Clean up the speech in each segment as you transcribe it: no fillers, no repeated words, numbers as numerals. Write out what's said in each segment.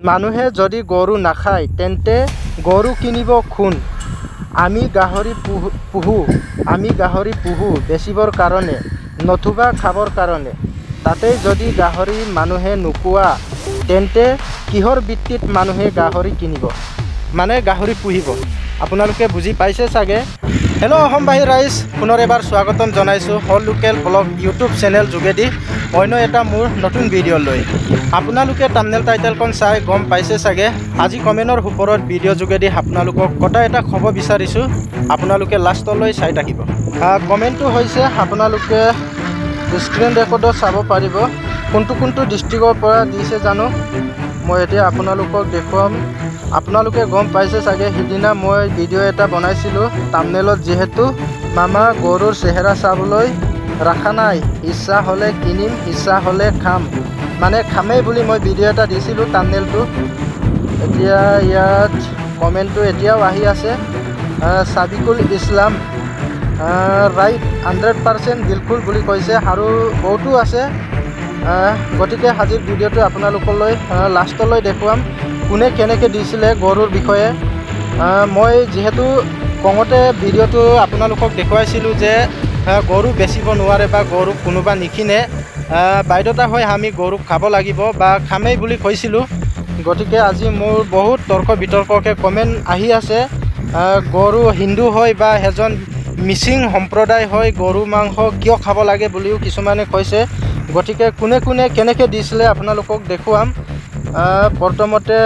মানুহে যদি গৰু নাখায় তেন্তে গৰু কিনিব কোন? আমি গাহৰি পুহো বেচিবৰ কাৰণে নতুবা খাবৰ কাৰণে। তাতেই যদি গাহৰি মানুহে নোখোৱা তেন্তে কিহৰ ভিত্তিত মানুহে গাহৰি কিনিব মানে গাহৰি পুহিব? আপোনালোকে বুজি পাইছে চাগে। হেল্ল' অসমবাসী ৰাইজ, পুনৰ এবাৰ স্বাগতম জনাইছোঁ হল লোকেল ব্লগ ইউটিউব চেনেল যোগেদি অন্য এটা মোৰ নতুন ভিডিঅ' লৈ। আপোনালোকে থাম্বনেল টাইটেলখন চাই গম পাইছে চাগে। আজি কমেণ্টৰ ওপৰত ভিডিঅ' যোগেদি আপোনালোকক কথা এটা ক'ব বিচাৰিছোঁ, আপোনালোকে লাষ্টলৈ চাই থাকিব। কমেণ্টটো হৈছে আপোনালোকে স্ক্ৰীন ৰেকৰ্ডত চাব পাৰিব। কোনটো ডিষ্ট্ৰিক্টৰ পৰা দিছে জানো, মই এতিয়া আপোনালোকক দেখুৱাম। আপোনালোকে গম পাইছে চাগে, সিদিনা মই ভিডিঅ' এটা বনাইছিলোঁ থাম্বনেলত, যিহেতু মামা গৰুৰ চেহেৰা চাবলৈ ৰখা নাই, ইচ্ছা হ'লে কিনিম ইচ্ছা হ'লে খাম, মানে খামেই বুলি মই ভিডিঅ' এটা দিছিলোঁ থাম্বনেলটো। এতিয়া ইয়াত কমেণ্টটো এতিয়াও আহি আছে। সাবিকুল ইছলাম ৰাইট 100% বিলকুল বুলি কৈছে, আৰু বহুতো আছে। গতিকে আজিৰ ভিডিঅ'টো আপোনালোকলৈ লাষ্টলৈ দেখুৱাম কোনে কেনেকৈ দিছিলে গৰুৰ বিষয়ে। মই যিহেতু কওঁতে ভিডিঅ'টো আপোনালোকক দেখুৱাইছিলোঁ যে গৰু বেচিব নোৱাৰে বা গৰুক কোনোবা নিকিনে, বাধ্যতা হয় আমি গৰুক খাব লাগিব বা খামেই বুলি কৈছিলোঁ। গতিকে আজি মোৰ বহুত তৰ্ক বিতৰ্ককৈ কমেণ্ট আহি আছে। গৰু হিন্দু হয় বা এজন মিচিং সম্প্ৰদায় হয়, গৰু মাংস কিয় খাব লাগে বুলিও কিছুমানে কৈছে। গতিকে কোনে কেনেকৈ দিছিলে আপোনালোকক দেখুৱাম। প্ৰথমতে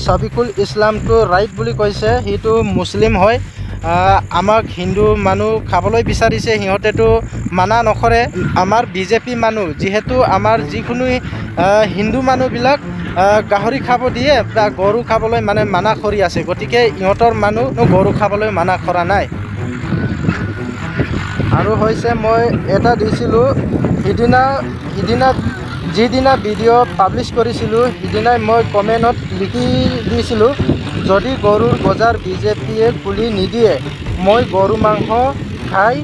সাবিকুল ইছলামটো ৰাইট বুলি কৈছে, সিটো মুছলিম হয়। আমাক হিন্দু মানুহ খাবলৈ বিচাৰিছে, সিহঁতেতো মানা নকৰে। আমাৰ বিজেপি মানুহ, যিহেতু আমাৰ যিকোনো হিন্দু মানুহবিলাক গাহৰি খাব দিয়ে বা গৰু খাবলৈ মানে মানা কৰি আছে, গতিকে ইহঁতৰ মানুহ গৰু খাবলৈ মানা কৰা নাই। আৰু হৈছে মই এটা দিছিলোঁ সিদিনা যিদিনা ভিডিঅ' পাব্লিছ কৰিছিলোঁ, সিদিনাই মই কমেণ্টত লিখি দিছিলোঁ, যদি গৰুৰ বজাৰ বিজেপিয়ে খুলি নিদিয়ে মই গৰু মাংস খাই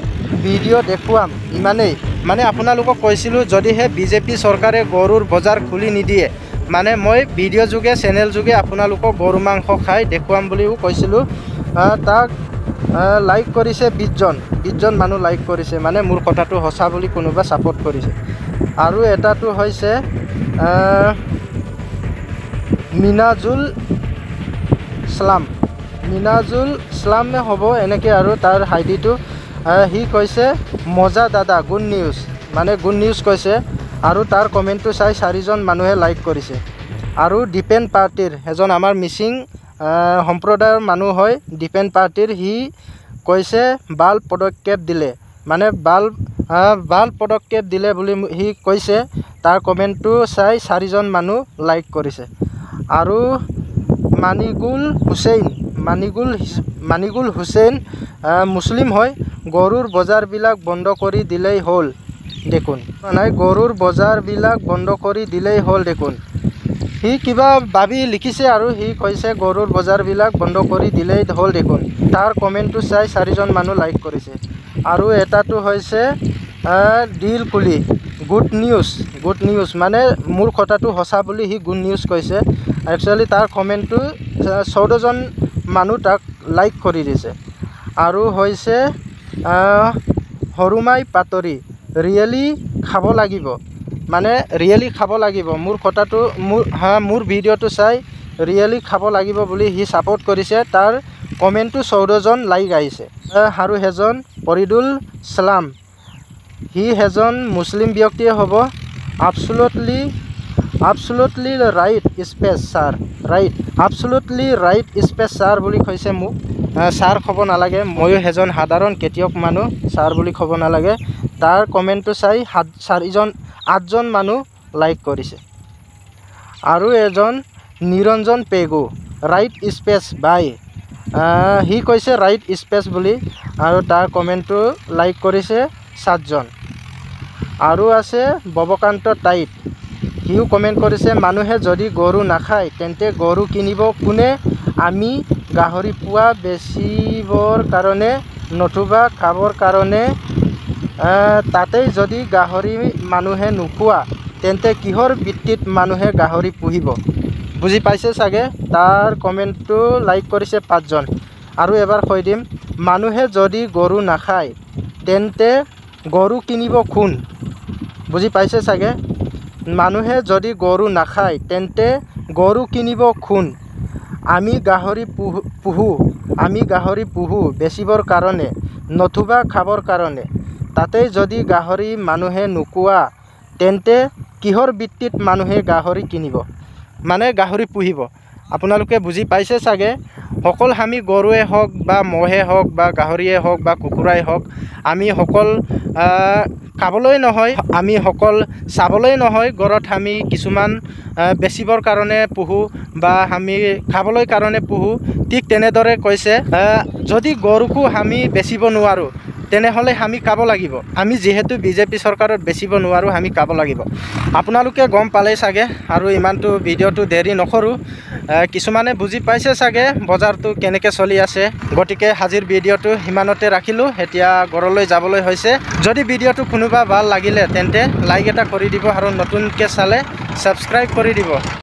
ভিডিঅ' দেখুৱাম, ইমানেই। মানে আপোনালোকক কৈছিলোঁ, যদিহে বিজেপি চৰকাৰে গৰুৰ বজাৰ খুলি নিদিয়ে মানে মই ভিডিঅ' যোগে চেনেল যোগে আপোনালোকক গৰু মাংস খাই দেখুৱাম বুলিও কৈছিলোঁ। তাক লাইক কৰিছে 20জন মানুহ লাইক কৰিছে, মানে মোৰ কথাটো সঁচা বুলি কোনোবা ছাপোৰ্ট কৰিছে। আৰু এটাটো হৈছে মিনাজুল ইছলামে হ'ব এনেকৈ, আৰু তাৰ আইডিটো সি কৈছে মজা দাদা গুড নিউজ, মানে গুড নিউজ কৈছে। আৰু তাৰ কমেণ্টটো চাই 4জন মানুহে লাইক কৰিছে। আৰু ডিপেন পাৰ্টিৰ এজন আমাৰ মিচিং সম্প্ৰদায়ৰ মানুহ হয়, ডিপেন পাৰ্টিৰ, সি কৈছে ভাল পদক্ষেপ দিলে, মানে ভাল পদক্ষেপ দিলে বুলি সি কৈছে। তাৰ কমেণ্টটো চাই 4জন মানুহ লাইক কৰিছে। আৰু মানিগুল হুছেইন মুছলিম হয়, গৰুৰ বজাৰবিলাক বন্ধ কৰি দিলেই হ'ল দেখোন। গৰুৰ বজাৰবিলাক বন্ধ কৰি দিলেই হ'ল দেখোন। সি কিবা ভাবি লিখিছে আৰু সি কৈছে গৰুৰ বজাৰবিলাক বন্ধ কৰি দিলেই হ'ল দেখোন। তাৰ কমেণ্টটো চাই 4জন মানুহ লাইক কৰিছে। আৰু এটাটো হৈছে দিল কুলি গুড নিউজ, মানে মোৰ কথাটো সঁচা বুলি সি গুড নিউজ কৈছে। একচুৱেলি তাৰ কমেণ্টটো 14জন মানুহ তাক লাইক কৰি দিছে। আৰু হৈছে হৰুমাই পাতৰি ৰিয়েলি খাব লাগিব, মানে ৰিয়েলি খাব লাগিব, মোৰ কথাটো মোৰ ভিডিঅ'টো চাই ৰিয়েলি খাব লাগিব বুলি সি ছাপোৰ্ট কৰিছে। তাৰ কমেণ্টটো 14জন লাইক আহিছে। আৰু এজন ফৰিদুল ছালাম, সি এজন মুছলিম ব্যক্তিয়ে হ'ব। absolutely right space sir, absolutely right space sir বুলি কৈছে মোক। ছাৰ ক'ব নালাগে, ময়ো এজন সাধাৰণ খেতিয়ক মানুহ, ছাৰ বুলি ক'ব নালাগে। তাৰ কমেণ্টটো চাই 8জন মানুহ লাইক কৰিছে। আৰু এজন নিৰঞ্জন পেগু ৰাইট স্পেচ বাই, সি কৈছে ৰাইট স্পেচ বুলি, আৰু তাৰ কমেণ্টটো লাইক কৰিছে 7জন। আৰু আছে ববকান্ত টাইট, সিও কমেণ্ট কৰিছে মানুহে যদি গৰু নাখায় তেন্তে গৰু কিনিব কোনে? আমি গাহৰি পোৱা বেচিবৰ কাৰণে নতুবা খাবৰ কাৰণে। তাতেই যদি গাহৰি মানুহে নোখোৱা তেন্তে কিহৰ ভিত্তিত মানুহে গাহৰি পুহিব? বুজি পাইছে চাগে তাৰ কমেণ্টটো লাইক কৰিছে 5 জন আৰু এবাৰ কৈ দিম মানুহে যদি গৰু নাখায় তেন্তে গৰু কিনিব কোন বুজি পাইছে চাগে মানুহে যদি গৰু নাখায় তেন্তে গৰু কিনিব কোন আমি গাহৰি পুহু বেচিবৰ কাৰণে নতুবা খাবৰ কাৰণে তাতেই যদি গাহৰি মানুহে নোকোৱা তেন্তে কিহৰ ভিত্তিত মানুহে গাহৰি কিনিব মানে গাহৰি পুহিব আপোনালোকে বুজি পাইছে চাগে সকল আমি গৰুৱে হওক বা মহে হওক বা গাহৰিয়ে হওক বা কুকুৰাই হওক আমি সকল খাবলৈ নহয় আমি সকল চাবলৈ নহয় ঘৰত আমি কিছুমান বেচিবৰ কাৰণে পুহু বা আমি খাবলৈ কাৰণে পুহু ঠিক তেনেদৰে কৈছে যদি গৰুকো আমি বেচিব নোৱাৰো তেনেহলে আমি খাব লাগিব আমি যেহেতু বিজেপি চৰকাৰত বেচিব নোৱাৰো আমি খাব লাগিব আপোনালোকে গম পালে চাগে আৰু ইমানটো ভিডিওটো দেৰি নকৰো কিছুমানে বুজি পাইছে চাগে বজাৰটো কেনেকৈ চলি আছে গতিকে হাজিৰ ভিডিওটো হিমানতে ৰাখিলো এতিয়া ঘৰলৈ যাবলৈ হৈছে যদি ভিডিওটো কোনোবা ভাল লাগিলে তেন্তে লাইক এটা কৰি দিব আৰু নতুনকৈ চালে সাবস্ক্ৰাইব কৰি দিব